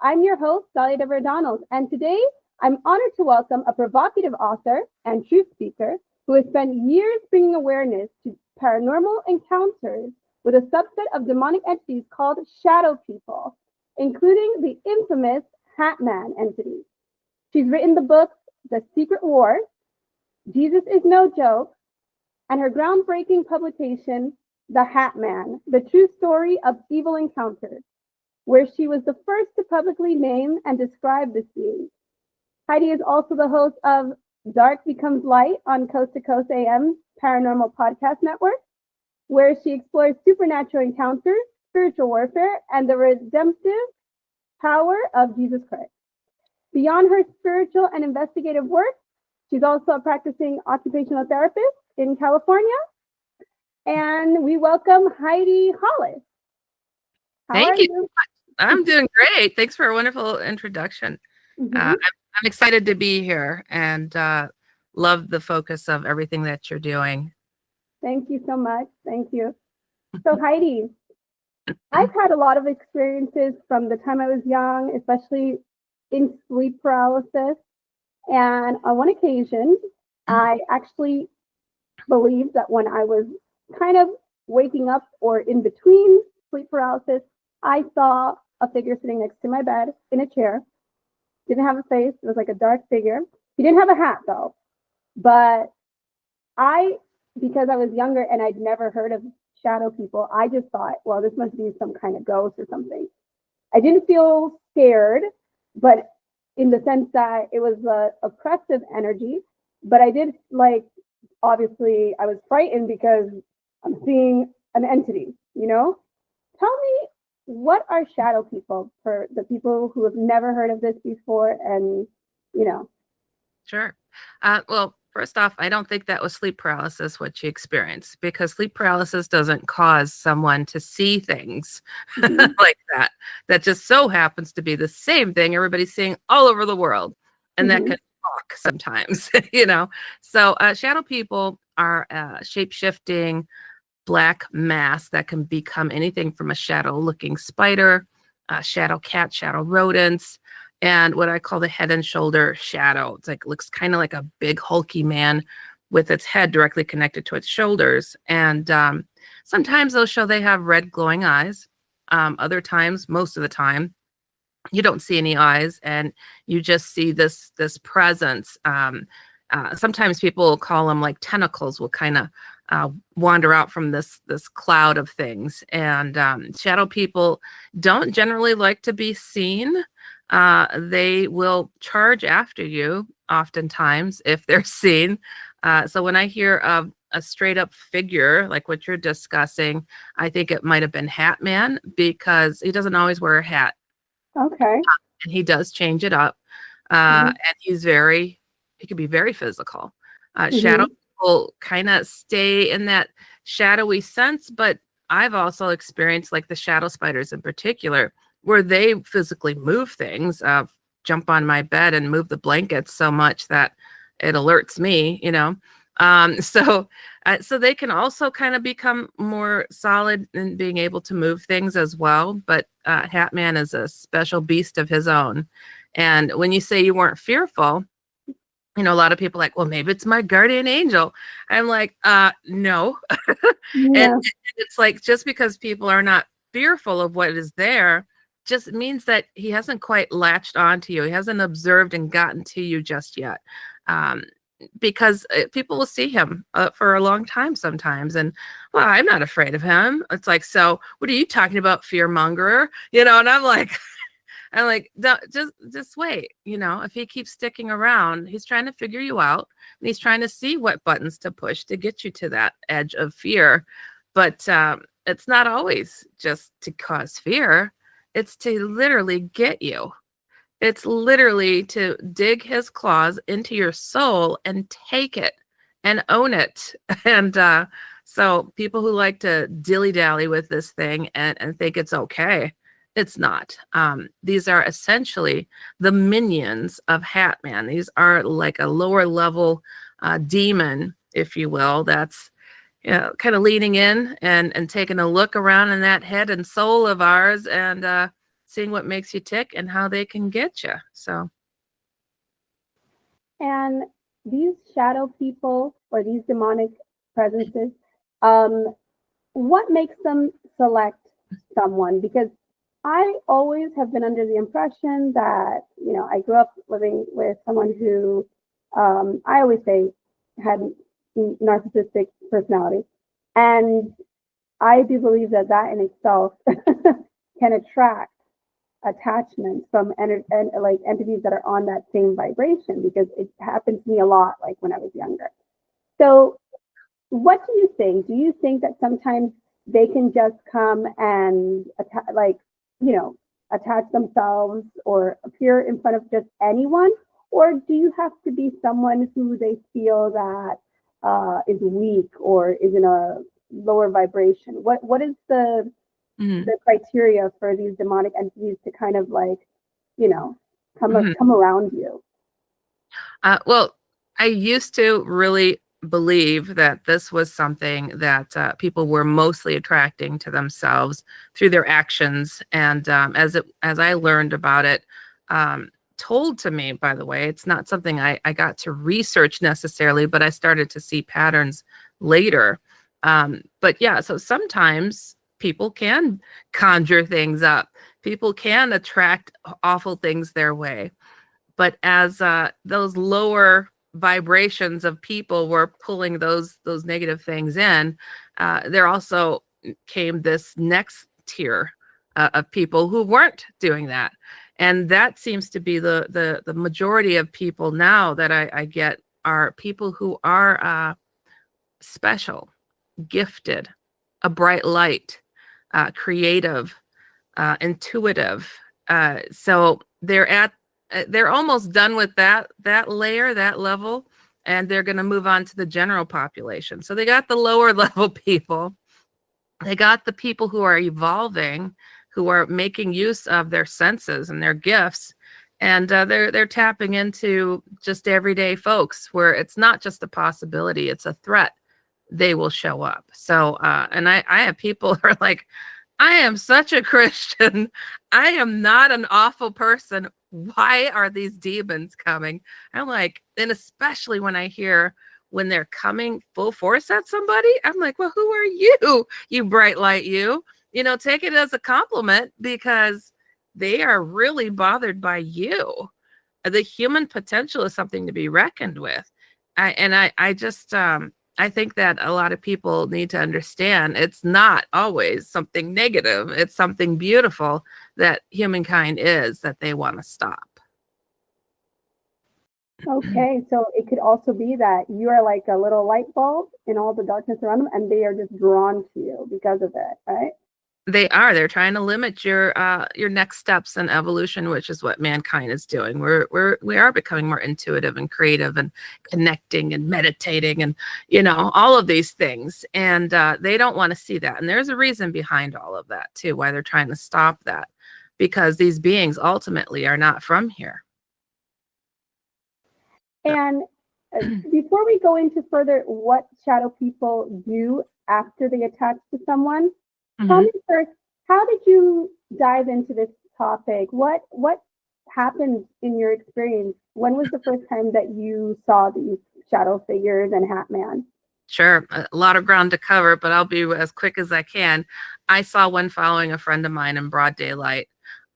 I'm your host, Dahlia Donald, and today I'm honored to welcome a provocative author and truth speaker who has spent years bringing awareness to paranormal encounters with a subset of demonic entities called shadow people, including the infamous Hat Man entity. She's written the books The Secret War, Jesus is No Joke, and her groundbreaking publication, The Hat Man, The True Story of Evil Encounters, where she was the first to publicly name and describe this being. Heidi is also the host of Dark Becomes Light on Coast to Coast AM's Paranormal Podcast Network, where she explores supernatural encounters, spiritual warfare, and the redemptive power of Jesus Christ. Beyond her spiritual and investigative work, she's also a practicing occupational therapist in California. And we welcome Heidi Hollis. Thank you. I'm doing great. Thanks for a wonderful introduction. I'm excited to be here and love the focus of everything that you're doing. Thank you so much. Thank you. So Heidi, I've had a lot of experiences from the time I was young, especially in sleep paralysis. And on one occasion, I actually believed that when I was kind of waking up or in between sleep paralysis, I saw a figure sitting next to my bed in a chair. Didn't have a face. It was like a dark figure. He didn't have a hat though. But because I was younger and I'd never heard of shadow people, I just thought, well, this must be some kind of ghost or something. I didn't feel scared, but in the sense that it was an oppressive energy. But I did obviously I was frightened because I'm seeing an entity, Tell me, what are shadow people for the people who have never heard of this before and, Sure. Well, first off, I don't think that was sleep paralysis, what you experienced, because sleep paralysis doesn't cause someone to see things like that. That just so happens to be the same thing everybody's seeing all over the world. And that can talk sometimes, So shadow people are shape-shifting black mass that can become anything from a shadow-looking spider, shadow cat, shadow rodents, and what I call the head and shoulder shadow. It's looks kind of like a big hulky man with its head directly connected to its shoulders. And sometimes they have red glowing eyes. Other times, most of the time, you don't see any eyes and you just see this presence. Sometimes people call them like tentacles will kind of wander out from this cloud of things. And shadow people don't generally like to be seen. They will charge after you oftentimes if they're seen. So when I hear of a straight up figure like what you're discussing, I think it might have been Hat Man, because he doesn't always wear a hat. Okay. And he does change it up. And he can be very physical. Shadow people kind of stay in that shadowy sense, but I've also experienced the shadow spiders in particular, where they physically move things, jump on my bed and move the blankets so much that it alerts me, So they can also kind of become more solid in being able to move things as well. But Hat Man is a special beast of his own. And when you say you weren't fearful, a lot of people well, maybe it's my guardian angel. I'm like, no. Yeah. And it's just because people are not fearful of what is there, just means that he hasn't quite latched onto you. He hasn't observed and gotten to you just yet. Because people will see him for a long time sometimes. And, well, I'm not afraid of him. It's so what are you talking about, fear mongerer? And I'm like, just wait. If he keeps sticking around, he's trying to figure you out and he's trying to see what buttons to push to get you to that edge of fear. But it's not always just to cause fear. It's to literally get you. It's literally to dig his claws into your soul and take it and own it. And so people who like to dilly-dally with this thing and think it's okay, it's not. These are essentially the minions of Hat Man. These are like a lower level demon, if you will, that's kind of leaning in and taking a look around in that head and soul of ours and seeing what makes you tick and how they can get you. So. And these shadow people or these demonic presences, what makes them select someone? Because I always have been under the impression that, I grew up living with someone who, I always say, had narcissistic personality. And I do believe that in itself can attract attachment from like entities that are on that same vibration, because it happened to me a lot, like when I was younger. So what do you think? Do you think that sometimes they can just come and attach themselves or appear in front of just anyone? Or do you have to be someone who they feel that is weak or is in a lower vibration? What is the criteria for these demonic entities to kind of come around you? Well, I used to really believe that this was something that people were mostly attracting to themselves through their actions. And as I learned about it, told to me, by the way, it's not something I got to research necessarily, but I started to see patterns later. But yeah, so sometimes people can conjure things up. People can attract awful things their way. But as those lower vibrations of people were pulling those negative things in, there also came this next tier of people who weren't doing that. And that seems to be the majority of people now that I get are people who are special, gifted, a bright light, creative, intuitive. So they're almost done with that layer, that level, and they're going to move on to the general population. So they got the lower level people. They got the people who are evolving, who are making use of their senses and their gifts. And they're tapping into just everyday folks where it's not just a possibility, it's a threat. They will show up. So, and I have people who are like, I am such a Christian. I am not an awful person. Why are these demons coming? I'm like, and especially when I hear when they're coming full force at somebody, I'm like, well, who are you? You bright light, you. Take it as a compliment because they are really bothered by you. The human potential is something to be reckoned with. I think that a lot of people need to understand it's not always something negative. It's something beautiful that humankind is that they want to stop. Okay, so it could also be that you are like a little light bulb in all the darkness around them, and they are just drawn to you because of it, right? They're trying to limit your next steps in evolution, which is what mankind is doing. We are becoming more intuitive and creative and connecting and meditating and all of these things, and they don't want to see that. And there's a reason behind all of that too, why they're trying to stop that, because these beings ultimately are not from here. And before we go into further what shadow people do after they attach to someone, tell me first, how did you dive into this topic? What happened in your experience? When was the first time that you saw these shadow figures and Hat Man? Sure. A lot of ground to cover, but I'll be as quick as I can. I saw one following a friend of mine in broad daylight.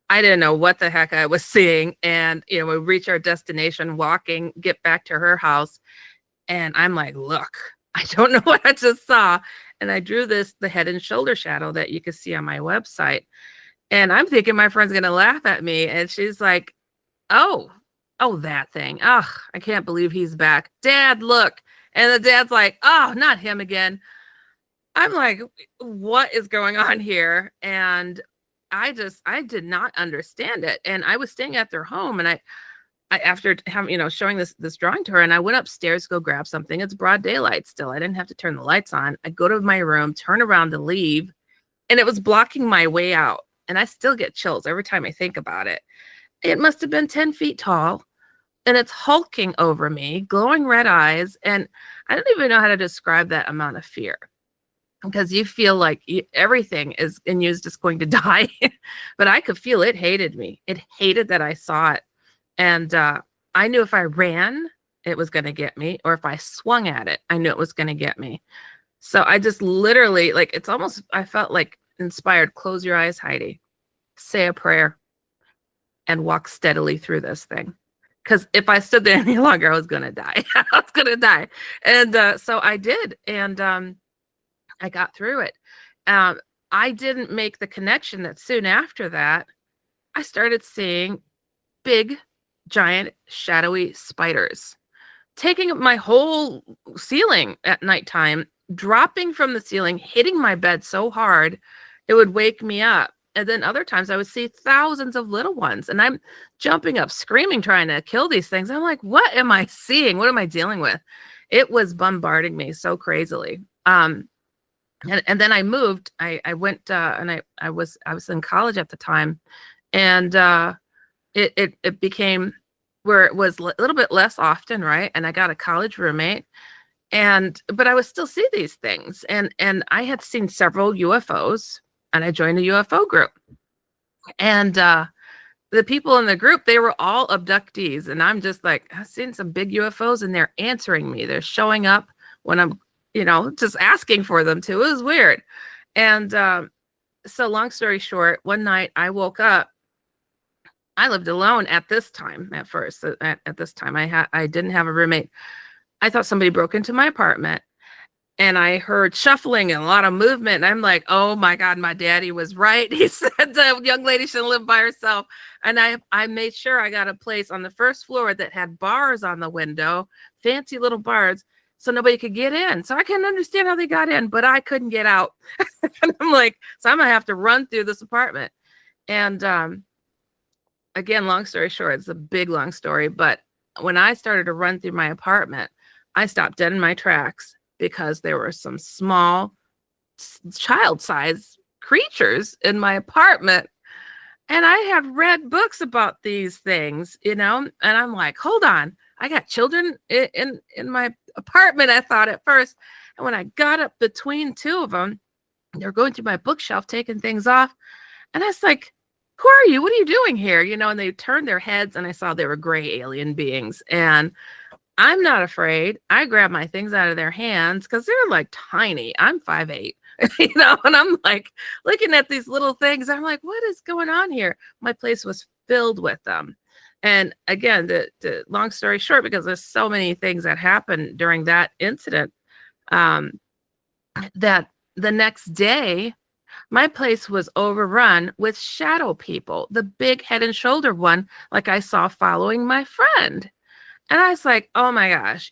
I didn't know what the heck I was seeing. And, we reach our destination walking, get back to her house. And I'm like, look, I don't know what I just saw. And I drew the head and shoulder shadow that you can see on my website. And I'm thinking my friend's going to laugh at me. And she's like, oh, that thing. Oh, I can't believe he's back. Dad, look. And the dad's like, oh, not him again. I'm like, what is going on here? And I did not understand it. And I was staying at their home, and I after having, showing this drawing to her, and I went upstairs to go grab something. It's broad daylight still. I didn't have to turn the lights on. I go to my room, turn around to leave, and it was blocking my way out. And I still get chills every time I think about it. It must have been 10 feet tall, and it's hulking over me, glowing red eyes. And I don't even know how to describe that amount of fear. because you feel like everything is in you is just going to die. But I could feel it hated me. It hated that I saw it. And I knew if I ran, it was going to get me, or if I swung at it, I knew it was going to get me. So I just literally, like, it's almost, I felt like inspired. Close your eyes, Heidi. Say a prayer and walk steadily through this thing. Because if I stood there any longer, I was going to die. I was going to die. And so I did. And I got through it. I didn't make the connection that soon after that, I started seeing big, giant, shadowy spiders taking up my whole ceiling at nighttime, dropping from the ceiling, hitting my bed so hard, it would wake me up. And then other times I would see thousands of little ones, and I'm jumping up, screaming, trying to kill these things. I'm like, what am I seeing? What am I dealing with? It was bombarding me so crazily. And then I moved. I went and I was in college at the time, and it became where it was a little bit less often, right? And I got a college roommate, but I would still see these things, and I had seen several UFOs, and I joined a UFO group, and the people in the group, they were all abductees, and I'm just like, I've seen some big UFOs, and they're answering me. They're showing up when I'm, just asking for them to. It was weird. And so long story short, one night I woke up. I lived alone at this time. At first, at this time, I didn't have a roommate. I thought somebody broke into my apartment, and I heard shuffling and a lot of movement. And I'm like, oh my God, my daddy was right. He said the young lady shouldn't live by herself. And I made sure I got a place on the first floor that had bars on the window, fancy little bars, so nobody could get in. So I couldn't understand how they got in, but I couldn't get out. And I'm like, so I'm gonna have to run through this apartment. And again, long story short, it's a big, long story. But when I started to run through my apartment, I stopped dead in my tracks because there were some small child-sized creatures in my apartment. And I had read books about these things, and I'm like, hold on, I got children in my apartment, I thought at first. And when I got up between two of them, they're going through my bookshelf, taking things off. And I was like, who are you? What are you doing here? And they turned their heads, and I saw they were gray alien beings. And I'm not afraid. I grab my things out of their hands because they're like tiny. I'm 5'8", and I'm like looking at these little things. I'm like, what is going on here? My place was filled with them. And again, the long story short, because there's so many things that happened during that incident, that the next day, my place was overrun with shadow people, the big head and shoulder one, like I saw following my friend. And I was like, oh my gosh,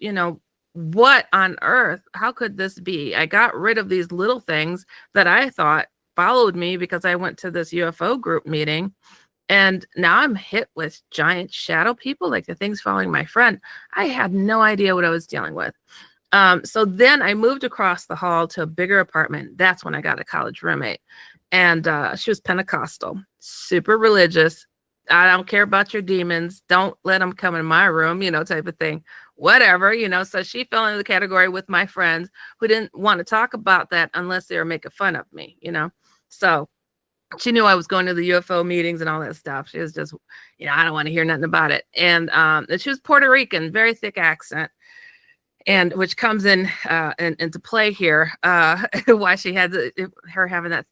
what on earth? How could this be? I got rid of these little things that I thought followed me because I went to this UFO group meeting. And now I'm hit with giant shadow people, like the things following my friend. I had no idea what I was dealing with. So then I moved across the hall to a bigger apartment. That's when I got a college roommate. And she was Pentecostal, super religious. I don't care about your demons. Don't let them come in my room, type of thing. Whatever, So she fell into the category with my friends who didn't want to talk about that unless they were making fun of me, So she knew I was going to the UFO meetings and all that stuff. She was just, I don't want to hear nothing about it. And she was Puerto Rican, very thick accent, and which comes into play here, why she had her having that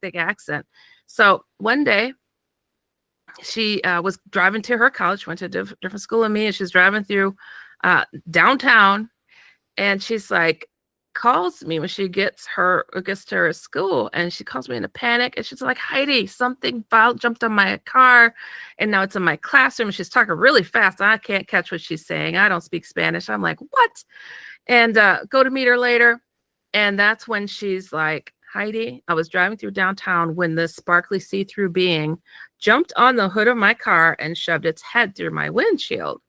thick accent. So one day she was driving to her college, went to a different school than me, and she's driving through downtown, and she's like, calls me when she gets to her school, and she calls me in a panic, and she's like, Heidi, something jumped on my car, and now it's in my classroom. She's talking really fast, and I can't catch what she's saying. I don't speak Spanish. I'm like, what? And go to meet her later, and that's when she's like, Heidi, I was driving through downtown when this sparkly see-through being jumped on the hood of my car and shoved its head through my windshield.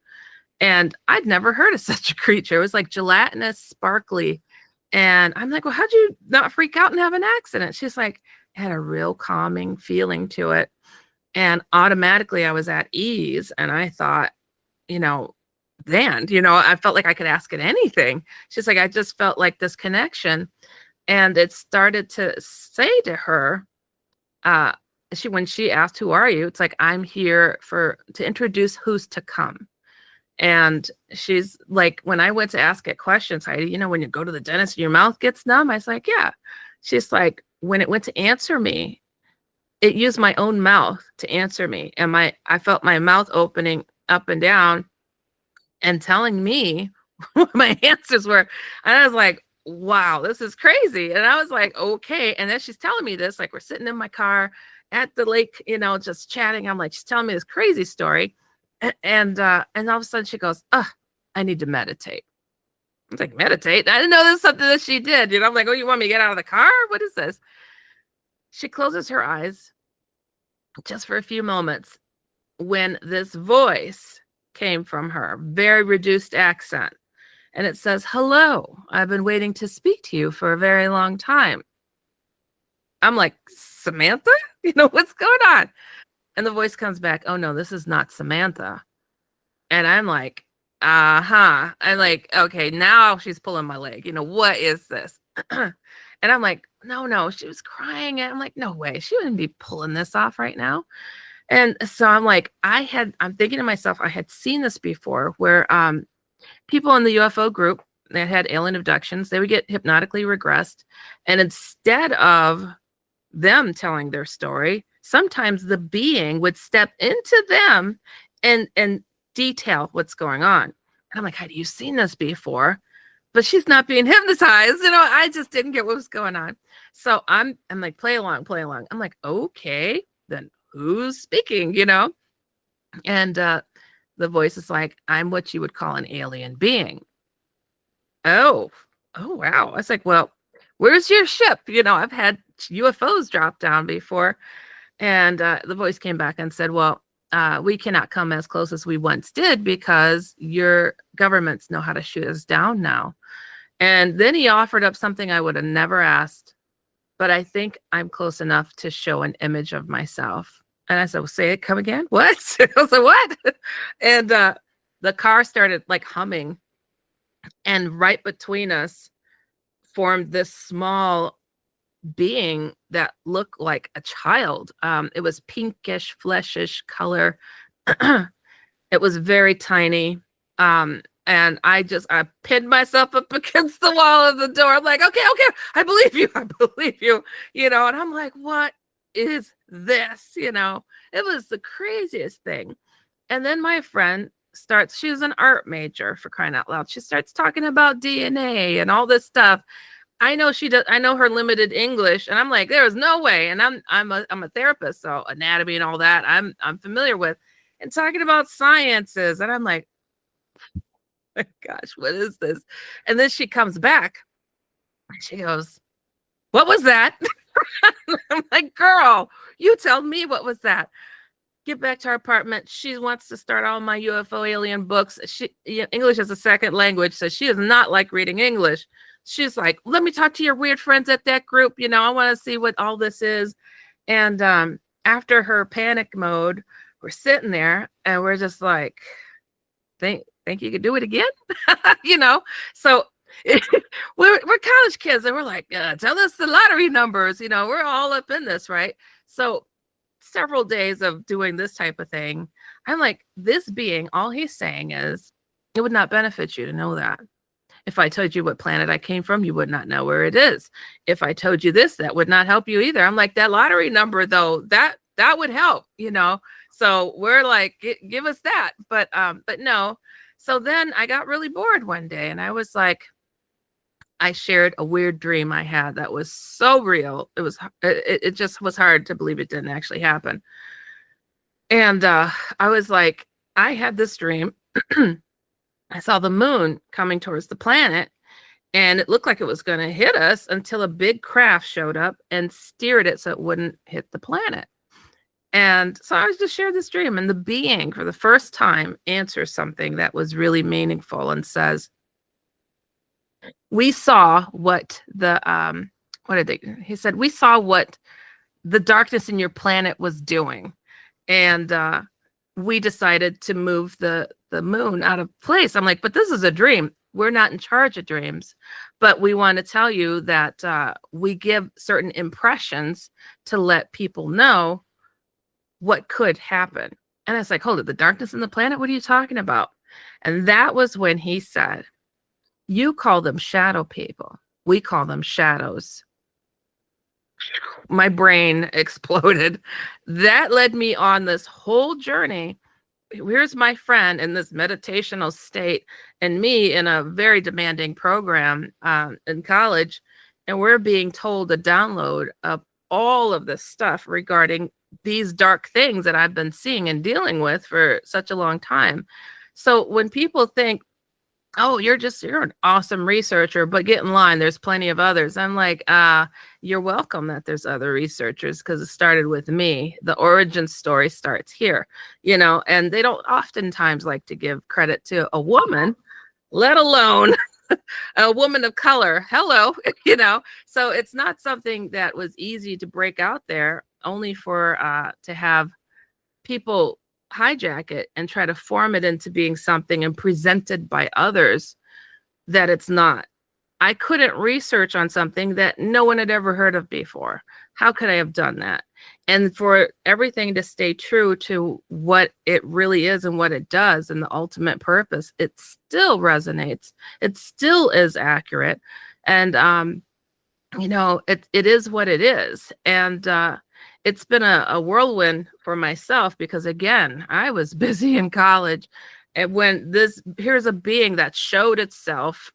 And I'd never heard of such a creature. It was like gelatinous, sparkly. And I'm like, well, how'd you not freak out and have an accident? She's like, it had a real calming feeling to it. And automatically I was at ease. And I thought, I felt like I could ask it anything. She's like, I just felt like this connection. And it started to say to her, when she asked, "Who are you?" It's like, "I'm here to introduce who's to come." And she's like, when I went to ask it questions, Heidi, when you go to the dentist and your mouth gets numb, I was like, yeah. She's like, when it went to answer me, it used my own mouth to answer me. And I felt my mouth opening up and down and telling me what my answers were. And I was like, wow, this is crazy. And I was like, okay. And then she's telling me this, like we're sitting in my car at the lake, just chatting. I'm like, she's telling me this crazy story. And all of a sudden she goes, I need to meditate. I was like, meditate? I didn't know this was something that she did. I'm like, oh, you want me to get out of the car? What is this? She closes her eyes just for a few moments when this voice came from her, very reduced accent. And it says, "Hello, I've been waiting to speak to you for a very long time." I'm like, Samantha? What's going on? And the voice comes back, "Oh no, this is not Samantha." And I'm like, I'm like, okay, now she's pulling my leg. What is this? And I'm like, no, she was crying. And I'm like, no way, she wouldn't be pulling this off right now. And so I'm like, I'm thinking to myself, I had seen this before where people in the UFO group that had alien abductions, they would get hypnotically regressed. And instead of them telling their story, sometimes the being would step into them and detail what's going on. And I'm like, Heidi, you've seen this before, but she's not being hypnotized. I just didn't get what was going on. So I'm like, play along. I'm like, okay, then who's speaking, And the voice is like, "I'm what you would call an alien being." Oh, wow. I was like, well, where's your ship? I've had UFOs drop down before. And the voice came back and said, well, we cannot come as close as we once did because your governments know how to shoot us down now. And then he offered up something I would have never asked, but I think I'm close enough to show an image of myself. And I said, well, say it, come again? What? I was like, what? And the car started like humming. And right between us formed this small being that looked like a child. It was pinkish, fleshish color. It was very tiny. And I pinned myself up against the wall of the door. I'm like, okay, I believe you. And I'm like, what is this? It was the craziest thing. And then my friend she's an art major, for crying out loud. She starts talking about DNA and all this stuff. I know she does. I know her limited English, and I'm like, there is no way. And I'm a therapist, so anatomy and all that I'm familiar with, and talking about sciences. And I'm like, oh my gosh, what is this? And then she comes back and she goes, what was that? I'm like, girl, you tell me, what was that? Get back to our apartment. She wants to start all my UFO alien books. English as a second language, so she does not like reading English. She's like, let me talk to your weird friends at that group. I want to see what all this is. And after her panic mode, we're sitting there and we're just like, think you could do it again? So we're college kids and we're like, tell us the lottery numbers. We're all up in this, right? So several days of doing this type of thing, I'm like, this being, all he's saying is, it would not benefit you to know that. If I told you what planet I came from, you would not know where it is. If I told you this, that would not help you either. I'm like, that lottery number though, that would help, So we're like, give us that. But no. So then I got really bored one day and I was like, I shared a weird dream I had that was so real. It just was hard to believe it didn't actually happen. And I was like, I had this dream. I saw the moon coming towards the planet and it looked like it was going to hit us until a big craft showed up and steered it so it wouldn't hit the planet. And so I was just sharing this dream, and the being for the first time answers something that was really meaningful and says, we saw what he said, we saw what the darkness in your planet was doing. And we decided to move the moon out of place. I'm like, but this is a dream. We're not in charge of dreams, but we want to tell you that we give certain impressions to let people know what could happen. And it's like, hold it, the darkness in the planet? What are you talking about? And that was when he said, you call them shadow people. We call them shadows. My brain exploded. That led me on this whole journey. Here's my friend in this meditational state and me in a very demanding program in college. And we're being told to download of all of this stuff regarding these dark things that I've been seeing and dealing with for such a long time. So when people think, oh, you're an awesome researcher, but get in line, there's plenty of others. I'm like, you're welcome that there's other researchers, because it started with me. The origin story starts here, and they don't oftentimes like to give credit to a woman, let alone a woman of color. Hello, so it's not something that was easy to break out there, only for to have people hijack it and try to form it into being something and presented by others that it's not. I couldn't research on something that no one had ever heard of before. How could I have done that? And for everything to stay true to what it really is and what it does and the ultimate purpose, it still resonates. It still is accurate. And, it is what it is. And, it's been a whirlwind for myself, because again, I was busy in college, and when here's a being that showed itself,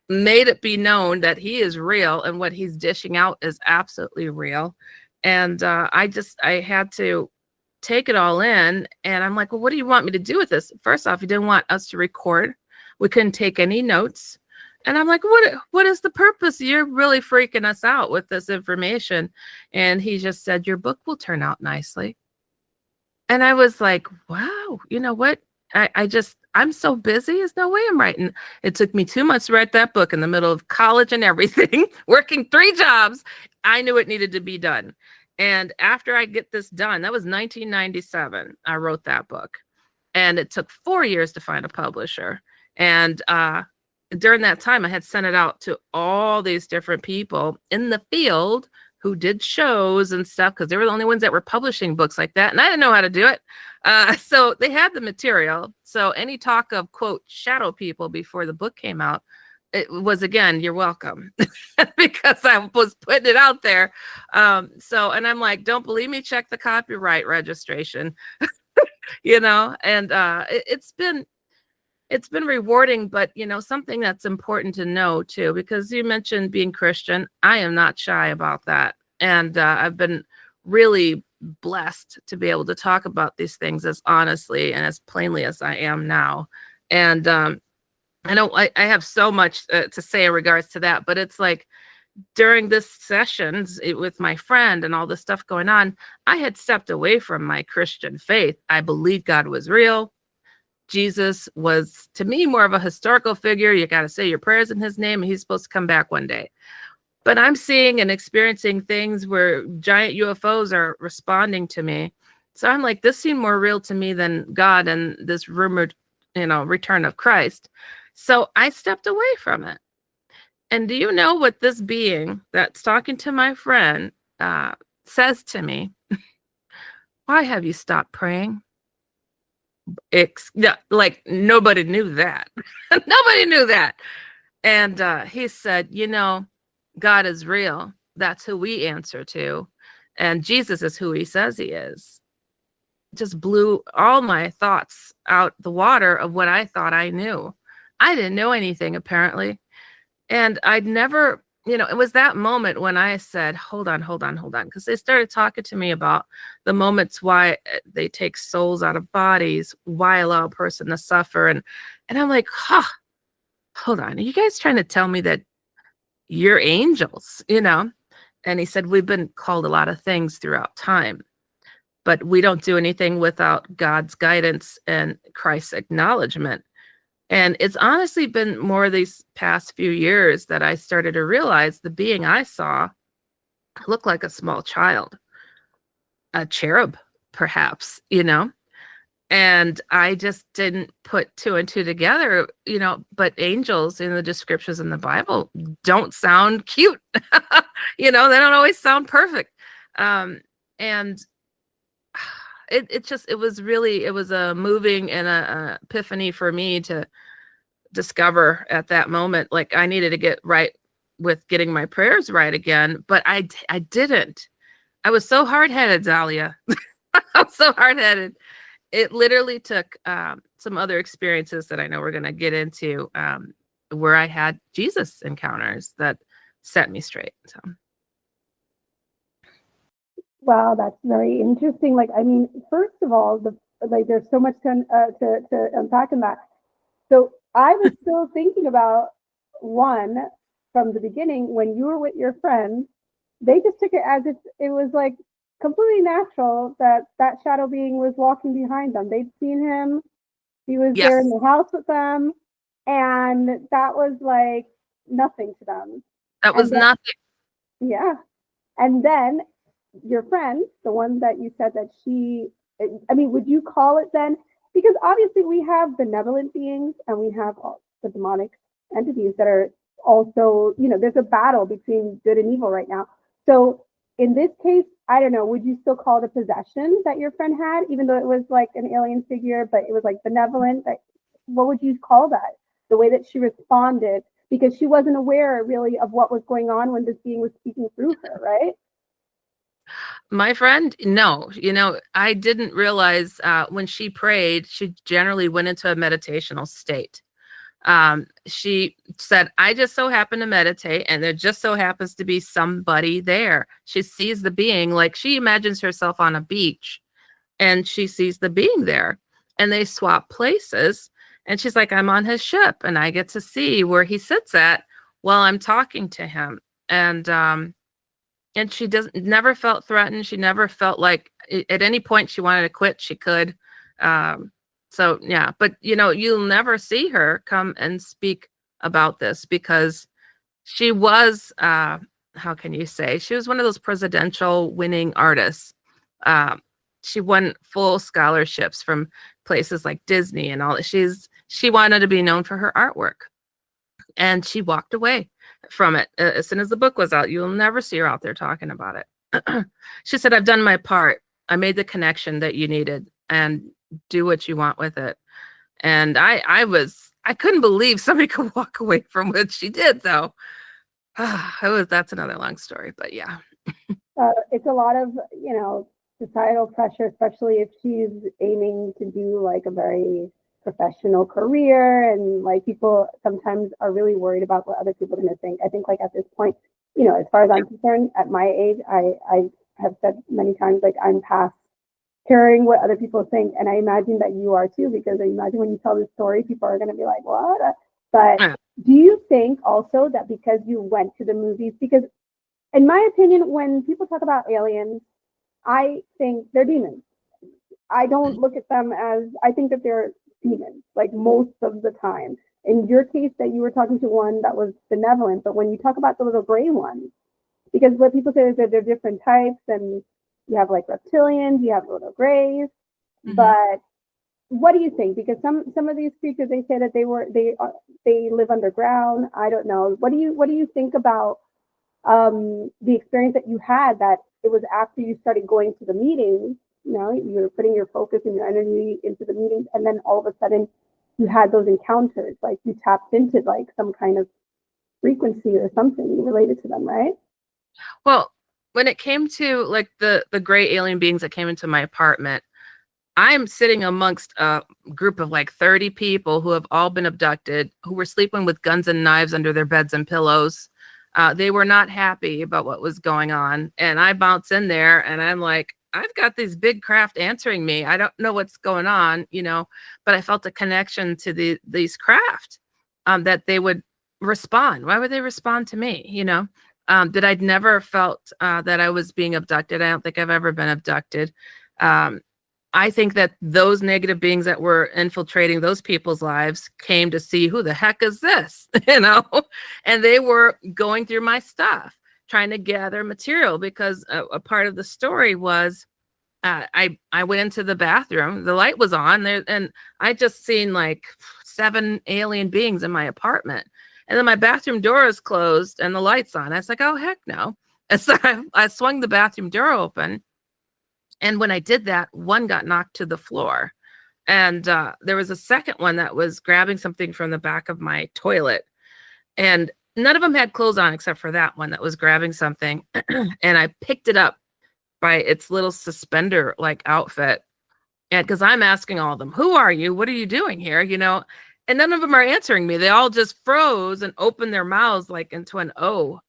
made it be known that he is real and what he's dishing out is absolutely real. And I had to take it all in, and I'm like, well, what do you want me to do with this? First off, he didn't want us to record. We couldn't take any notes. And I'm like, what is the purpose? You're really freaking us out with this information. And he just said, your book will turn out nicely. And I was like, wow, you know what? I'm so busy. There's no way I'm writing. It took me 2 months to write that book in the middle of college and everything, working 3 jobs. I knew it needed to be done. And after I get this done, that was 1997, I wrote that book. And it took 4 years to find a publisher. And, during that time, I had sent it out to all these different people in the field who did shows and stuff, because they were the only ones that were publishing books like that. And I didn't know how to do it. So they had the material. So any talk of, quote, shadow people before the book came out, it was, again, you're welcome, because I was putting it out there. And I'm like, don't believe me? Check the copyright registration, and it's been rewarding, but something that's important to know too, because you mentioned being Christian. I am not shy about that. And I've been really blessed to be able to talk about these things as honestly and as plainly as I am now. And I know I have so much to say in regards to that, but it's like during this sessions with my friend and all this stuff going on, I had stepped away from my Christian faith. I believed God was real. Jesus was, to me, more of a historical figure. You got to say your prayers in his name, and he's supposed to come back one day. But I'm seeing and experiencing things where giant UFOs are responding to me. So I'm like, this seemed more real to me than God and this rumored, return of Christ. So I stepped away from it. And do you know what this being that's talking to my friend says to me? Why have you stopped praying? Like nobody knew that. Nobody knew that. And he said, God is real. That's who we answer to. And Jesus is who he says he is. Just blew all my thoughts out the water of what I thought I knew. I didn't know anything, apparently. And I'd never, it was that moment when I said, hold on. Because they started talking to me about the moments why they take souls out of bodies, why allow a person to suffer. And I'm like, hold on. Are you guys trying to tell me that you're angels, And he said, we've been called a lot of things throughout time, but we don't do anything without God's guidance and Christ's acknowledgement. And it's honestly been more these past few years that I started to realize the being I saw looked like a small child, a cherub, perhaps, And I just didn't put two and two together, but angels in the descriptions in the Bible don't sound cute. They don't always sound perfect. And it was a moving and a epiphany for me to discover at that moment. Like, I needed to get right with getting my prayers right again, but I didn't. I was so hard-headed, Dahlia. I'm so hard-headed. It literally took some other experiences that I know we're going to get into, where I had Jesus encounters that set me straight. So. Wow, that's very interesting. Like, I mean, first of all, there's so much to unpack in that. So I was still thinking about one from the beginning when you were with your friends. They just took it as if it was like completely natural that shadow being was walking behind them. They'd seen him. He was Yes. there in the house with them. And that was like nothing to them. That was nothing. Yeah. And then your friend, the one that you said that would you call it then? Because obviously we have benevolent beings and we have the demonic entities that are also, there's a battle between good and evil right now. So in this case, I don't know, would you still call it a possession that your friend had, even though it was like an alien figure, but it was like benevolent? What would you call that? The way that she responded, because she wasn't aware really of what was going on when this being was speaking through her, right? My friend, no, I didn't realize when she prayed, she generally went into a meditational state. She said, I just so happen to meditate and there just so happens to be somebody there. She sees the being, like she imagines herself on a beach and she sees the being there and they swap places. And she's like, I'm on his ship and I get to see where he sits at while I'm talking to him. And she never felt threatened. She never felt like at any point she wanted to quit, she could. So yeah, but you'll never see her come and speak about this because she was, how can you say, she was one of those presidential winning artists. She won full scholarships from places like Disney and all that. She wanted to be known for her artwork. And she walked away from it as soon as the book was out. You'll never see her out there talking about it. She said, I've done my part. I made the connection that you needed and do what you want with it. And I couldn't believe somebody could walk away from what she did, though. That's another long story, but yeah. It's a lot of, societal pressure, especially if she's aiming to do like a very professional career, and like people sometimes are really worried about what other people are going to think. I think like at this point, as far as I'm concerned, at my age, I have said many times, like I'm past caring what other people think. And I imagine that you are too, because I imagine when you tell this story, people are going to be like, what? But do you think also that because you went to the movies, because in my opinion, when people talk about aliens, I think they're demons. I don't look at them as, I think that they're demons, like most of the time. In your case, that you were talking to one that was benevolent, but when you talk about the little gray ones, because what people say is that they're different types, and you have like reptilians, you have little grays, but what do you think? Because some of these creatures, they say that they live underground. I don't know. What do you think about the experience that you had, that it was after you started going to the meetings, you were putting your focus and your energy into the meetings, and then all of a sudden you had those encounters, like you tapped into like some kind of frequency or something related to them, right? Well, when it came to like the gray alien beings that came into my apartment, I'm sitting amongst a group of like 30 people who have all been abducted, who were sleeping with guns and knives under their beds and pillows. They were not happy about what was going on. And I bounce in there and I'm like, I've got these big craft answering me. I don't know what's going on, but I felt a connection to these craft, that they would respond. Why would they respond to me? That I'd never felt that I was being abducted. I don't think I've ever been abducted. I think that those negative beings that were infiltrating those people's lives came to see, who the heck is this, and they were going through my stuff, trying to gather material, because a part of the story was I went into the bathroom. The light was on there, and I just seen like 7 alien beings in my apartment. And then my bathroom door is closed and the light's on. I was like, oh heck no. And so I swung the bathroom door open. And when I did that, one got knocked to the floor. And there was a second one that was grabbing something from the back of my toilet. And none of them had clothes on except for that one that was grabbing something. And I picked it up by its little suspender like outfit. And because I'm asking all of them, who are you? What are you doing here? You know, and none of them are answering me. They all just froze and opened their mouths like into an O.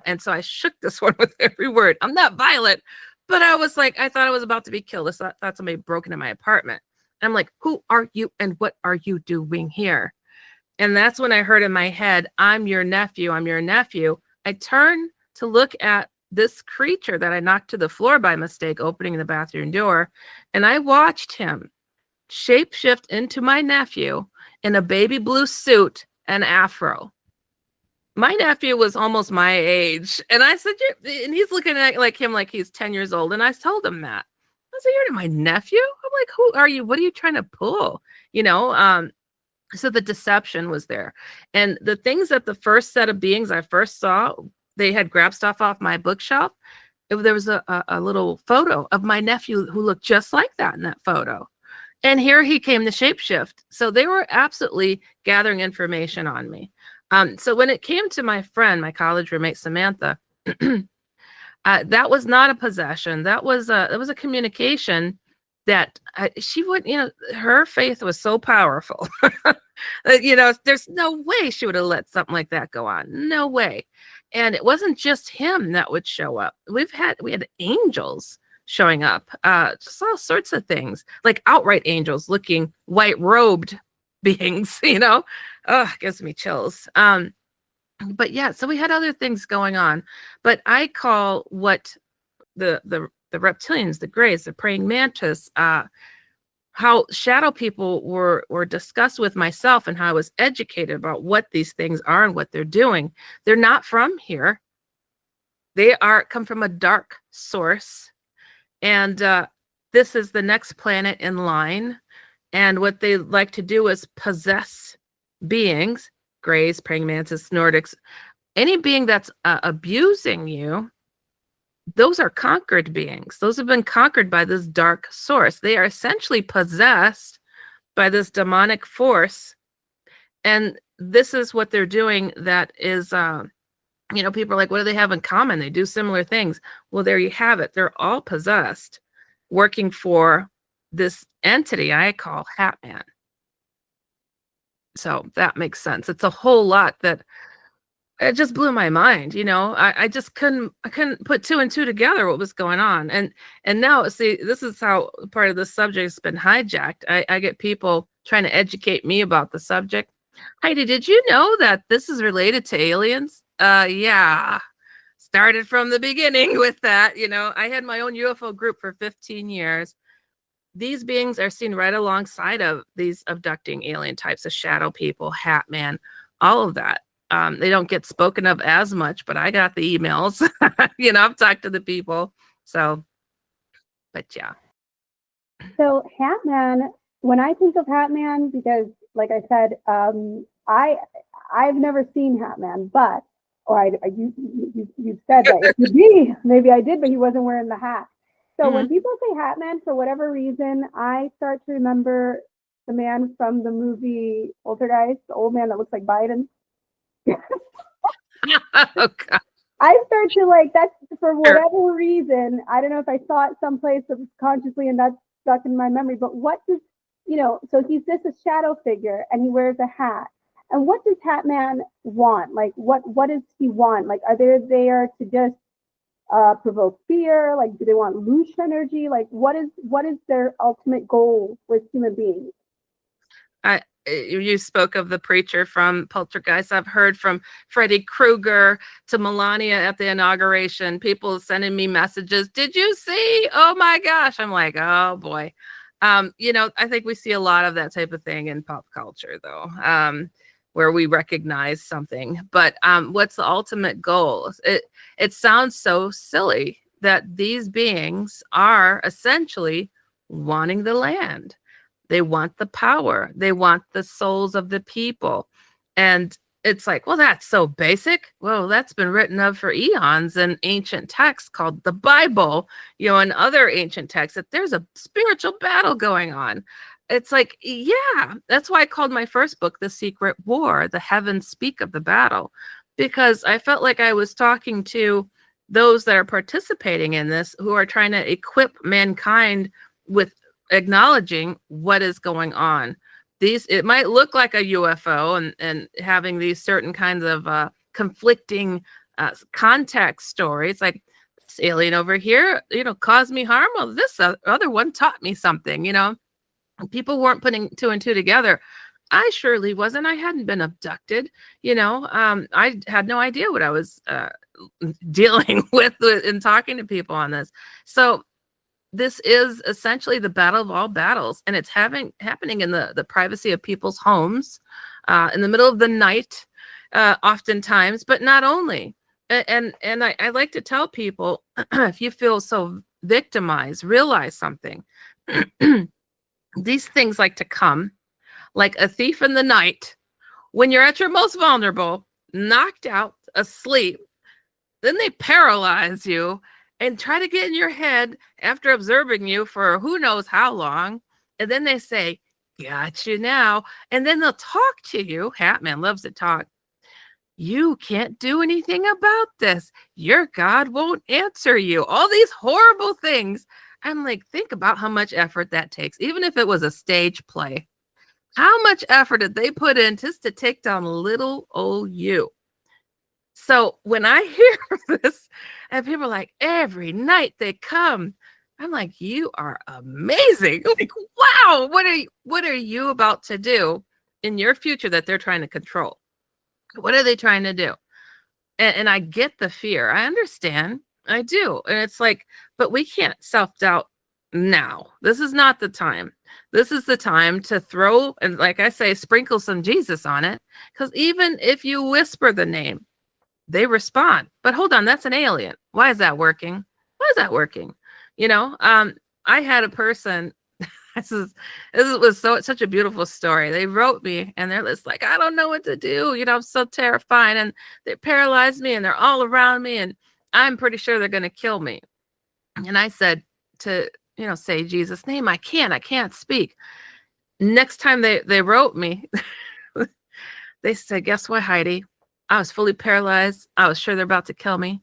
And so I shook this one with every word. I'm not violent, but I was like, I thought I was about to be killed. I thought somebody broke into my apartment. And I'm like, who are you and what are you doing here? And that's when I heard in my head, I'm your nephew. I'm your nephew. I turned to look at this creature that I knocked to the floor by mistake, opening the bathroom door. And I watched him shapeshift into my nephew in a baby blue suit and afro. My nephew was almost my age. And I said, and he's looking at like him like he's 10 years old. And I told him that. I said, you're my nephew? I'm like, who are you? What are you trying to pull? You know, so the deception was there. And the things that the first set of beings I first saw, they had grabbed stuff off my bookshelf. There was a little photo of my nephew who looked just like that in that photo. And here he came to shapeshift. So they were absolutely gathering information on me. So when it came to my friend, my college roommate, Samantha, that was not a possession. That was a communication that she would, you know, her faith was so powerful. You know, there's no way she would have let something like that go on. No way. And it wasn't just him that would show up. We had angels showing up, just all sorts of things, like outright angels looking white robed beings, you know. Oh, it gives me chills. But yeah, so we had other things going on. But I call what the reptilians, the grays, the praying mantis, how shadow people were discussed with myself and how I was educated about what these things are and what they're doing. They're not from here. They come from a dark source. And this is the next planet in line. And what they like to do is possess beings, grays, praying mantis, Nordics, any being that's abusing you. Those are conquered beings. Those have been conquered by this dark source. They are essentially possessed by this demonic force. And this is what they're doing that is, you know, people are like, what do they have in common? They do similar things. Well, there you have it. They're all possessed, working for this entity I call Hat Man. So that makes sense. It's a whole lot that it just blew my mind. You know, I just couldn't put 2 and 2 together what was going on. And now, see, this is how part of the subject's been hijacked. I get people trying to educate me about the subject. Heidi, did you know that this is related to aliens? Yeah. Started from the beginning with that. You know, I had my own UFO group for 15 years. These beings are seen right alongside of these abducting alien types of shadow people, Hat Man, all of that. They don't get spoken of as much, but I got the emails. You know, I've talked to the people. So, but yeah. So Hat Man, when I think of Hat Man, because like I said, I've never seen Hat Man, but you said that it could be, maybe I did, but he wasn't wearing the hat. So when people say Hat Man, for whatever reason, I start to remember the man from the movie Poltergeist, the old man that looks like Biden. Oh, God. I start to like, that's for whatever reason. I don't know if I saw it someplace subconsciously and that's stuck in my memory, but what does, you know, so he's just a shadow figure and he wears a hat. And what does Hat Man want? Like, what does he want? Like, are they there to just provoke fear? Like, do they want loose energy? Like, what is their ultimate goal with human beings? You spoke of the preacher from Poltergeist. I've heard from Freddy Krueger to Melania at the inauguration. People sending me messages. Did you see? Oh my gosh. I'm like, oh boy. You know, I think we see a lot of that type of thing in pop culture though, where we recognize something. But what's the ultimate goal? It sounds so silly. that these beings are essentially wanting the land. They want the power. They want the souls of the people. And it's like, well, that's so basic. Well, that's been written of for eons in ancient texts called the Bible, and other ancient texts, that there's a spiritual battle going on. It's like, yeah, that's why I called my first book The Secret War, The Heavens Speak of the Battle, because I felt like I was talking to those that are participating in this, who are trying to equip mankind with acknowledging what is going on. It might look like a UFO and having these certain kinds of conflicting context stories, like this alien over here, caused me harm. Well, this other one taught me something. People weren't putting two and two together. I surely wasn't. I hadn't been abducted. I had no idea what I was dealing with in talking to people on this. So this is essentially the battle of all battles, and it's happening in the privacy of people's homes, in the middle of the night, oftentimes, but not only. And I like to tell people, if you feel so victimized, realize something. These things like to come like a thief in the night when you're at your most vulnerable, knocked out, asleep. Then they paralyze you and try to get in your head after observing you for who knows how long. And then they say, got you now. And then they'll talk to you. Hatman loves to talk. You can't do anything about this. Your God won't answer you. All these horrible things. I'm like, think about how much effort that takes. Even if it was a stage play, how much effort did they put in just to take down little old you? So when I hear this, and people are like, every night they come, I'm like, you are amazing. Like, wow, what are you about to do in your future that they're trying to control? What are they trying to do? And I get the fear. I understand. I do. And it's like, but we can't self-doubt now. This is not the time. This is the time to throw, and like I say, sprinkle some Jesus on it. Because even if you whisper the name, they respond. But hold on, that's an alien. Why is that working? Why is that working? I had a person. This was such a beautiful story. They wrote me and they're just like, I don't know what to do. I'm so terrified, and they paralyzed me and they're all around me, and I'm pretty sure they're going to kill me. And I said to, say Jesus' name. I can't speak. Next time they wrote me, they said, guess what, Heidi? I was fully paralyzed. I was sure they're about to kill me.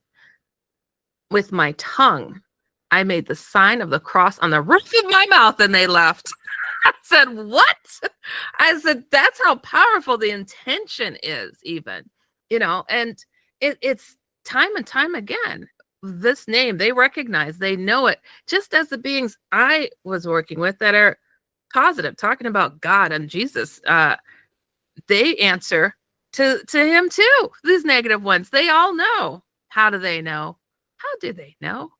With my tongue, I made the sign of the cross on the roof of my mouth, and they left. I said, what? I said, that's how powerful the intention is, even, and it's time and time again. This name, they recognize, they know it, just as the beings I was working with that are positive, talking about God and Jesus, they answer to him too. These negative ones, they all know. How do they know? How do they know?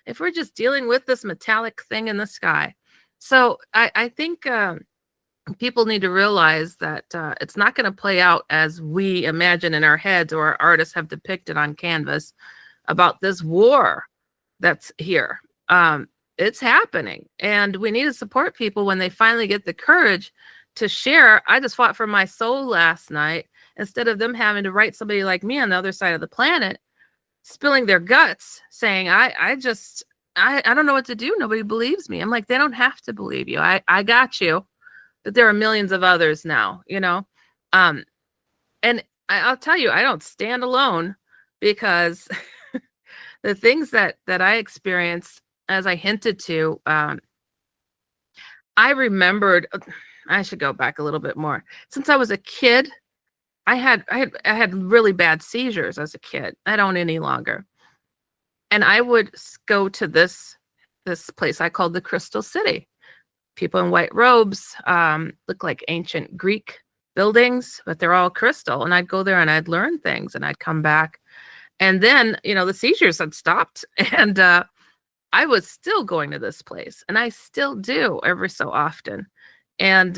If we're just dealing with this metallic thing in the sky. So I think people need to realize that it's not going to play out as we imagine in our heads or our artists have depicted on canvas about this war that's here. It's happening, and we need to support people when they finally get the courage to share. I just fought for my soul last night, instead of them having to write somebody like me on the other side of the planet spilling their guts saying, I don't know what to do. Nobody believes me. I'm like, they don't have to believe you. I got you. But there are millions of others now, and I'll tell you, I don't stand alone, because the things that I experienced, as I hinted to, I remembered. I should go back a little bit more. Since I was a kid, I had really bad seizures as a kid. I don't any longer. And I would go to this place I called the Crystal City. People in white robes, look like ancient Greek buildings, but they're all crystal. And I'd go there and I'd learn things, and I'd come back. And then, the seizures had stopped, and I was still going to this place, and I still do every so often. And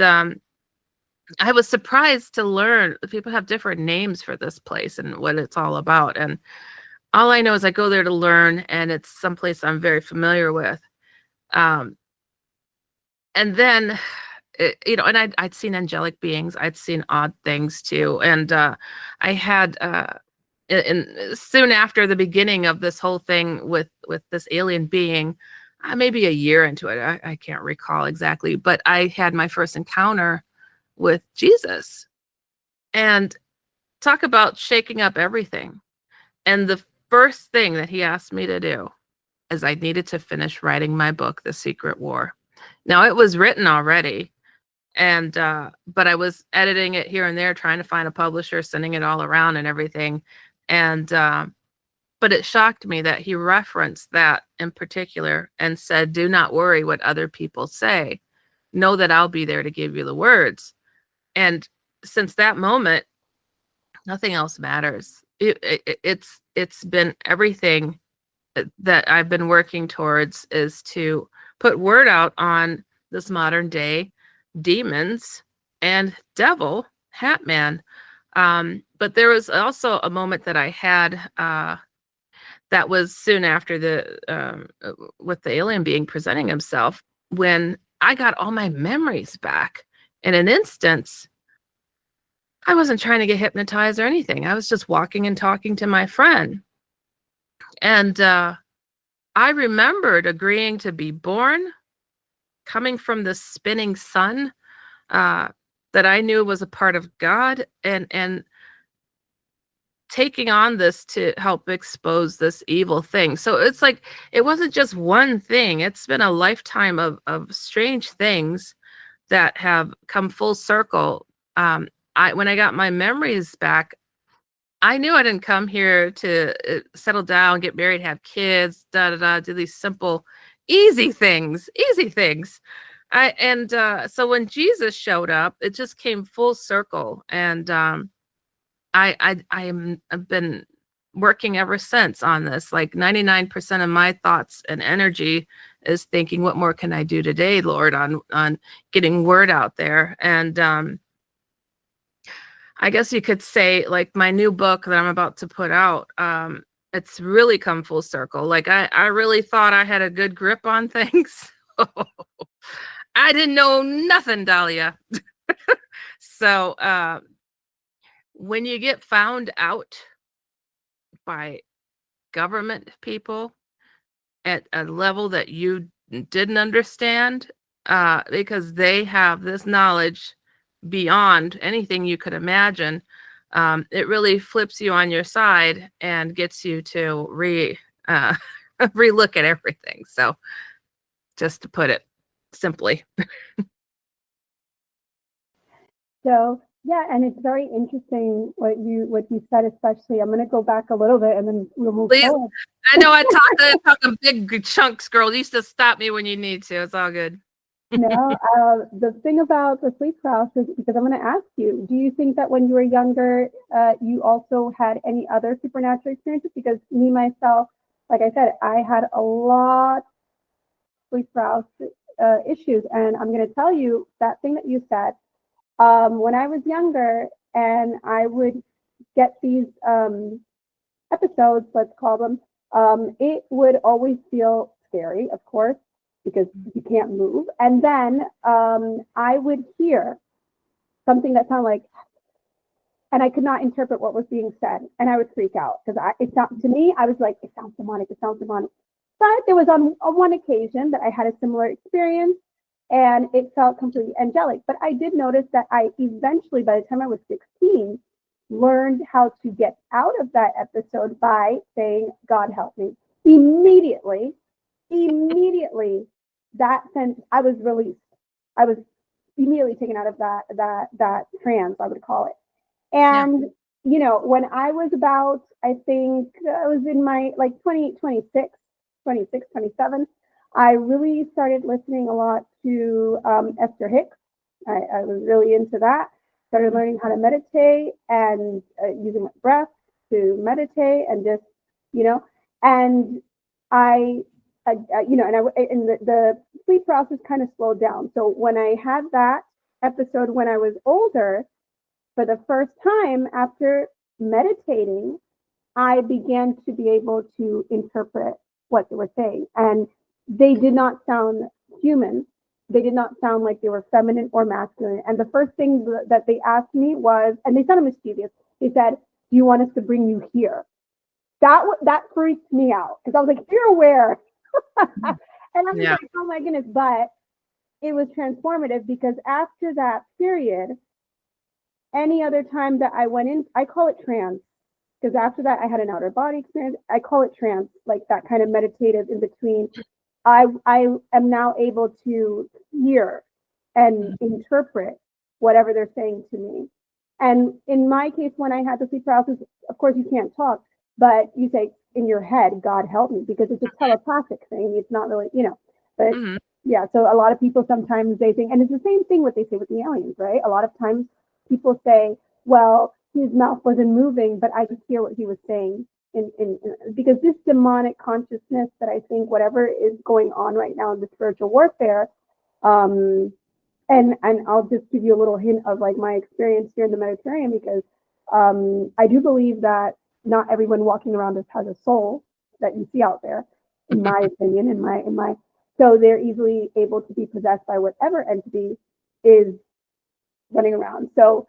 I was surprised to learn that people have different names for this place and what it's all about. And all I know is I go there to learn, and it's someplace I'm very familiar with. Um, and then, and I'd seen angelic beings, I'd seen odd things too, and I had soon after the beginning of this whole thing with this alien being, maybe a year into it, I can't recall exactly, but I had my first encounter with Jesus, and talk about shaking up everything. And the first thing that he asked me to do is I needed to finish writing my book, The Secret War. Now it was written already, and but I was editing it here and there, trying to find a publisher, sending it all around and everything. And but it shocked me that he referenced that in particular and said, "Do not worry what other people say. Know that I'll be there to give you the words." And since that moment, nothing else matters. It's been everything that I've been working towards, is to put word out on this modern day demons and devil, Hat Man. But there was also a moment that I had that was soon after with the alien being presenting himself, when I got all my memories back in an instance. I wasn't trying to get hypnotized or anything. I was just walking and talking to my friend. And I remembered agreeing to be born, coming from the spinning sun that I knew was a part of God, and taking on this to help expose this evil thing. So it's like, it wasn't just one thing. It's been a lifetime of strange things that have come full circle. When I got my memories back, I knew I didn't come here to settle down, get married, have kids, do these simple, easy things, easy things. So when Jesus showed up, it just came full circle, and I've been working ever since on this. Like 99% of my thoughts and energy is thinking, what more can I do today, Lord, on getting word out there. And I guess you could say, like, my new book that I'm about to put out, it's really come full circle. Like, I really thought I had a good grip on things. I didn't know nothing, Dahlia. So when you get found out by government people at a level that you didn't understand, because they have this knowledge beyond anything you could imagine, it really flips you on your side and gets you to relook at everything. So, just to put it simply. So yeah, and it's very interesting what you said, especially. I'm going to go back a little bit and then we'll move Please, forward. I know I talk a big chunks, girl. You used to stop me when you need to. It's all good. No, the thing about the sleep paralysis, because I'm going to ask you, do you think that when you were younger, you also had any other supernatural experiences? Because me, myself, like I said, I had a lot of sleep paralysis issues. And I'm going to tell you that thing that you said, when I was younger and I would get these episodes, let's call them, it would always feel scary, of course, because you can't move. And then I would hear something that sounded like, and I could not interpret what was being said, and I would freak out because to me, I was like, it sounds demonic, it sounds demonic. But there was on one occasion that I had a similar experience, and it felt completely angelic. But I did notice that I eventually, by the time I was 16, learned how to get out of that episode by saying, God help me. Immediately, that sense, I was released. I was immediately taken out of that trance, I would call it. And, you know, when I was about, I think I was in my like 26, 27, I really started listening a lot to Esther Hicks. I was really into that. Started learning how to meditate and using my breath to meditate and just, you know, and the sleep process kind of slowed down. So when I had that episode when I was older, for the first time after meditating, I began to be able to interpret what they were saying. And they did not sound human. They did not sound like they were feminine or masculine. And the first thing that they asked me was, and they sounded mischievous, they said, "Do you want us to bring you here?" That freaked me out because I was like, "You're aware." And I was Yeah. like, "Oh my goodness." But it was transformative because after that period, any other time that I went in, I call it trance because after that I had an outer body experience. I call it trance, like that kind of meditative in between. I am now able to hear and interpret whatever they're saying to me. And in my case, when I had the sleep paralysis, of course you can't talk, but you say in your head, "God help me," because it's a telepathic thing. It's not really, but Mm-hmm. yeah. So a lot of people sometimes they think, and it's the same thing what they say with the aliens, right? A lot of times people say, "Well, his mouth wasn't moving, but I could hear what he was saying." Because this demonic consciousness that I think whatever is going on right now in the spiritual warfare, um, and I'll just give you a little hint of like my experience here in the Mediterranean because I do believe that not everyone walking around us has a soul that you see out there, in my opinion, in my so they're easily able to be possessed by whatever entity is running around. So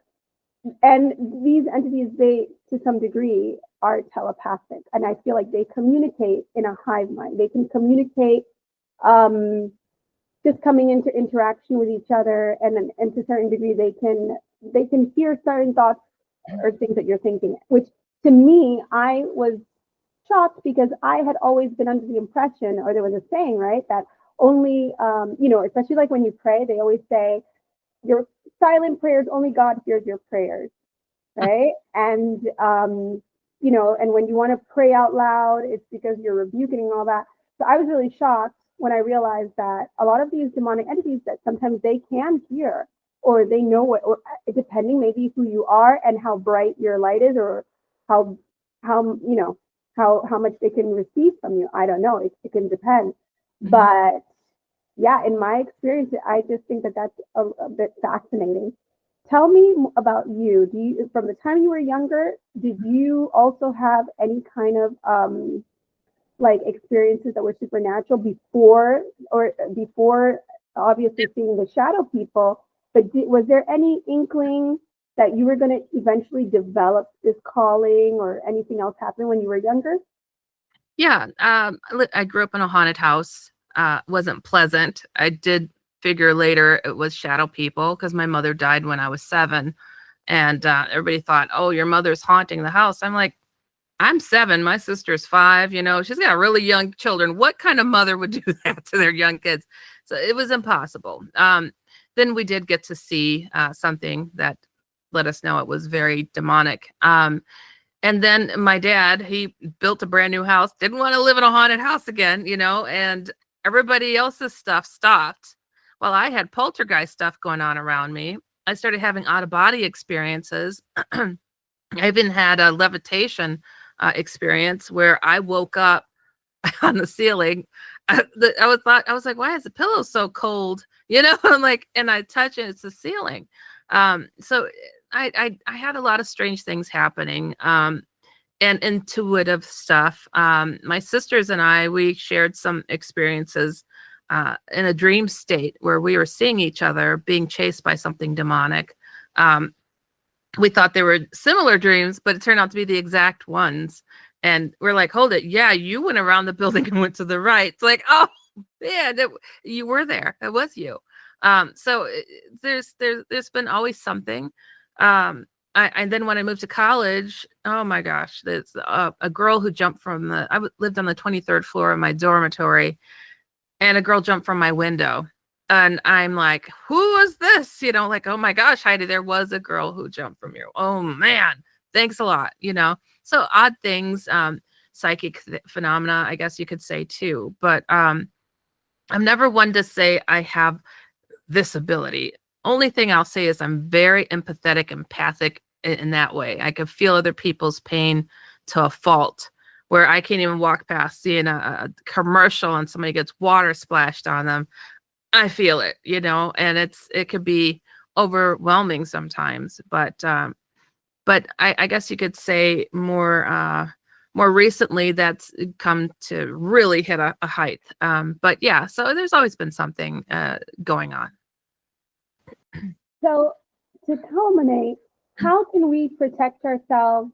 and these entities, they to some degree are telepathic, and I feel like they communicate in a hive mind. They can communicate um, just coming into interaction with each other, and to a certain degree, they can hear certain thoughts or things that you're thinking. Which to me, I was shocked because I had always been under the impression, or there was a saying, right, that only especially like when you pray, they always say your silent prayers, only God hears your prayers, right? And when you want to pray out loud, it's because you're rebuking and all that. So I was really shocked when I realized that a lot of these demonic entities that sometimes they can hear or they know what, or depending maybe who you are and how bright your light is, or how how much they can receive from you. I don't know. It can depend, but yeah, in my experience, I just think that that's a bit fascinating. Tell me about you. From the time you were younger, did you also have any kind of like experiences that were supernatural before obviously seeing the shadow people? But was there any inkling that you were going to eventually develop this calling or anything else happen when you were younger? Yeah. I grew up in a haunted house. Wasn't pleasant. I did figure later it was shadow people because my mother died when I was 7. And everybody thought, "Oh, your mother's haunting the house." I'm like, "I'm 7. My sister's 5. She's got really young children. What kind of mother would do that to their young kids?" So it was impossible. Then we did get to see something that let us know it was very demonic. And then my dad, he built a brand new house, didn't want to live in a haunted house again, and everybody else's stuff stopped. While I had poltergeist stuff going on around me, I started having out of body experiences. I even had a levitation experience where I woke up on the ceiling. I was like, "Why is the pillow so cold?" I'm like, and I touch it, it's the ceiling. So I had a lot of strange things happening. And intuitive stuff. My sisters and we shared some experiences in a dream state where we were seeing each other being chased by something demonic. We thought they were similar dreams, but it turned out to be the exact ones. And we're like, "Hold it. Yeah, you went around the building and went to the right." It's like, "Oh, man, you were there. It was you." So there's been always something. And then when I moved to college, oh my gosh, there's a girl who jumped from lived on the 23rd floor of my dormitory, and a girl jumped from my window. And I'm like, "Who is this?" Like, "Oh my gosh, Heidi, there was a girl who jumped from you. Oh man, thanks a lot. So odd things, psychic phenomena, I guess you could say too. But I'm never one to say I have this ability. Only thing I'll say is I'm very empathetic, empathic in that way. I can feel other people's pain to a fault where I can't even walk past seeing a commercial and somebody gets water splashed on them. I feel it, and it could be overwhelming sometimes. But I guess you could say more more recently, that's come to really hit a height. But yeah, so there's always been something going on. So to culminate, how can we protect ourselves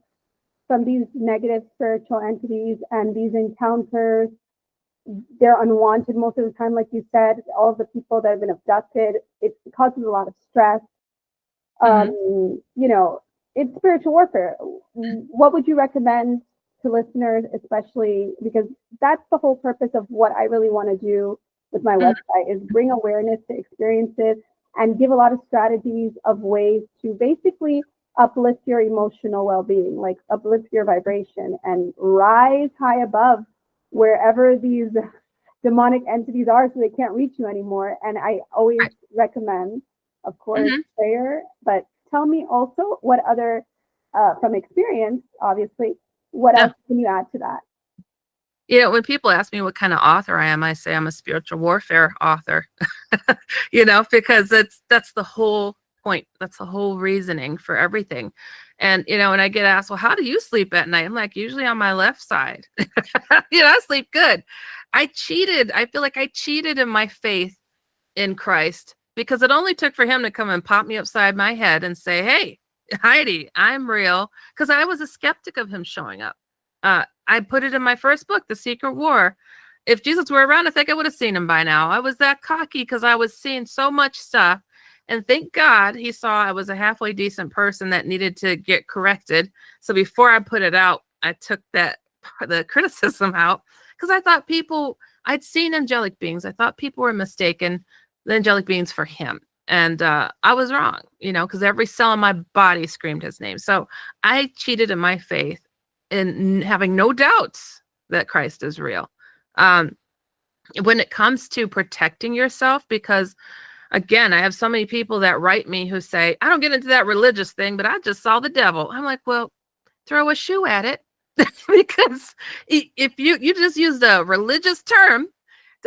from these negative spiritual entities and these encounters? They're unwanted most of the time, like you said. All of the people that have been abducted, it causes a lot of stress. You know, it's spiritual warfare. What would you recommend to listeners, especially because that's the whole purpose of what I really want to do with my website, is bring awareness to experiences and give a lot of strategies of ways to basically uplift your emotional well-being, like uplift your vibration and rise high above wherever these demonic entities are so they can't reach you anymore. And I always recommend, of course, prayer, but tell me also what other, from experience, obviously, what else can you add to that? You know, when people ask me what kind of author I am, I say I'm a spiritual warfare author, you know, because that's the whole point. That's the whole reasoning for everything. And, you know, when I get asked, well, how do you sleep at night? I'm like, usually on my left side. You know, I sleep good. I cheated. I feel like I cheated in my faith in Christ because it only took for him to come and pop me upside my head and say, hey, Heidi, I'm real. Because I was a skeptic of him showing up. I put it in my first book, The Secret War. If Jesus were around, I think I would have seen him by now. I was that cocky because I was seeing so much stuff. And thank God he saw I was a halfway decent person that needed to get corrected. So before I put it out, I took the criticism out because I thought I'd seen angelic beings. I thought people were mistaken the angelic beings for him. And I was wrong, you know, because every cell in my body screamed his name. So I cheated in my faith in having no doubts that Christ is real. When it comes to protecting yourself, because again, I have so many people that write me who say, I don't get into that religious thing, but I just saw the devil. I'm like, well, throw a shoe at it. Because if you just used a religious term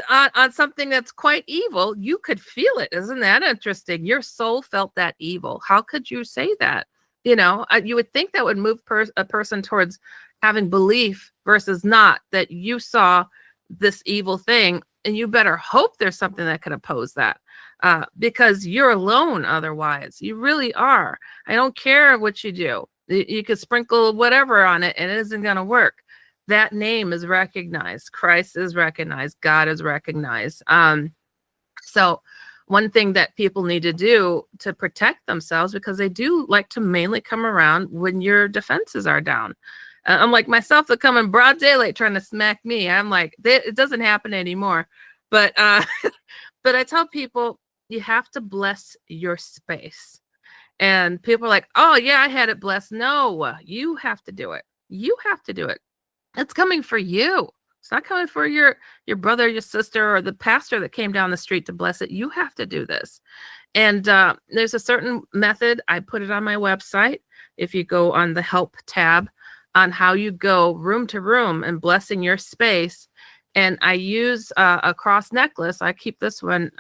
on something that's quite evil, you could feel it. Isn't that interesting? Your soul felt that evil. How could you say that? You know, you would think that would move a person towards having belief versus not, that you saw this evil thing, and you better hope there's something that could oppose that, because you're alone otherwise. You really are. I don't care what you do. You could sprinkle whatever on it and it isn't going to work. That name is recognized. Christ is recognized. God is recognized. So one thing that people need to do to protect themselves, because they do like to mainly come around when your defenses are down. I'm like myself, that come in broad daylight trying to smack me. I'm like, it doesn't happen anymore. But but I tell people, you have to bless your space. And people are like, oh yeah, I had it blessed. No, you have to do it. You have to do it. It's coming for you. It's not coming for your brother, your sister, or the pastor that came down the street to bless it. You have to do this. And there's a certain method. I put it on my website. If you go on the help tab, on how you go room to room and blessing your space. And I use a cross necklace. I keep this one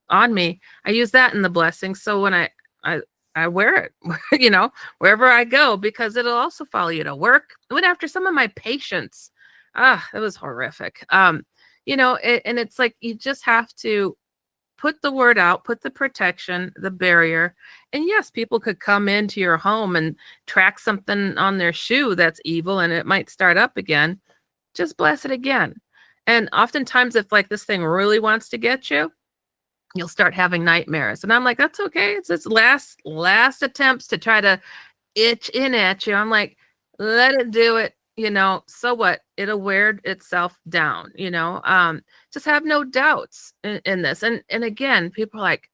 on me. I use that in the blessing. So when I wear it, you know, wherever I go, because it'll also follow you to work. I went after some of my patients. It was horrific. You know, and it's like, you just have to put the word out, put the protection, the barrier. And yes, people could come into your home and track something on their shoe that's evil and it might start up again. Just bless it again. And oftentimes, if like this thing really wants to get you, you'll start having nightmares. And I'm like, that's okay. It's its last attempts to try to itch in at you. I'm like, let it do it. You know, so what? It'll wear itself down, you know. Just have no doubts in this. And again, people are like,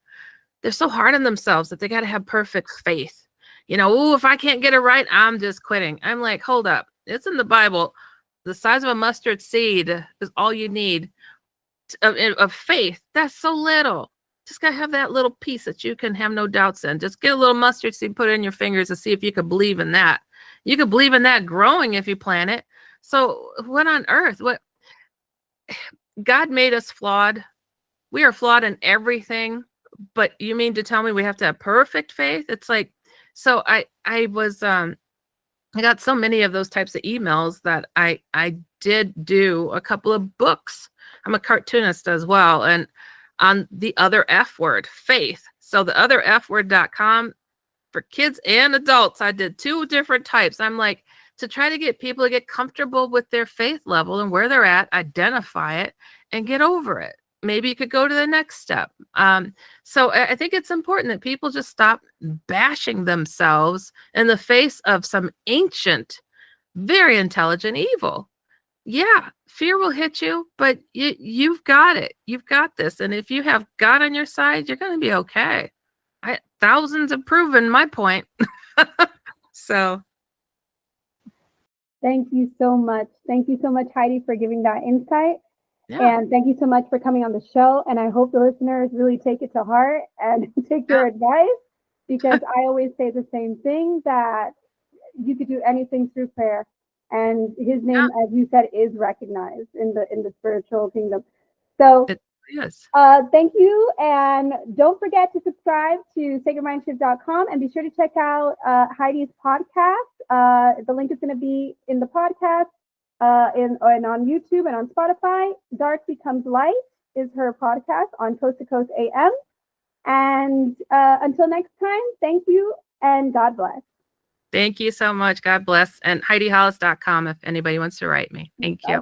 they're so hard on themselves that they got to have perfect faith. You know, oh, if I can't get it right, I'm just quitting. I'm like, hold up. It's in the Bible. The size of a mustard seed is all you need of faith. That's so little. Just got to have that little piece that you can have no doubts in. Just get a little mustard seed, put it in your fingers and see if you could believe in that. You could believe in that growing if you plant it. So what on earth? What? God made us flawed. We are flawed in everything. But you mean to tell me we have to have perfect faith? It's like, so I was I got so many of those types of emails that I did do a couple of books. I'm a cartoonist as well. And on the other F word, faith. So the other F-word.com for kids and adults, I did 2 different types. I'm like, to try to get people to get comfortable with their faith level and where they're at, identify it, and get over it. Maybe you could go to the next step. So I think it's important that people just stop bashing themselves in the face of some ancient, very intelligent evil. Yeah, fear will hit you, but you've got it. You've got this. And if you have God on your side, you're going to be okay. Thousands have proven my point. So Thank you so much. Thank you so much, Heidi, for giving that insight. yeah, And thank you so much for coming on the show. And I hope the listeners really take it to heart and take your advice, because I always say the same thing, that you could do anything through prayer. And his name, as you said, is recognized in the spiritual kingdom. So yes. thank you. And don't forget to subscribe to sacredmindshift.com and be sure to check out Heidi's podcast. The link is going to be in the podcast and on YouTube and on Spotify. Dark Becomes Light is her podcast on Coast to Coast AM. And until next time, thank you and God bless. Thank you so much. God bless. And HeidiHollis.com if anybody wants to write me. Thank you.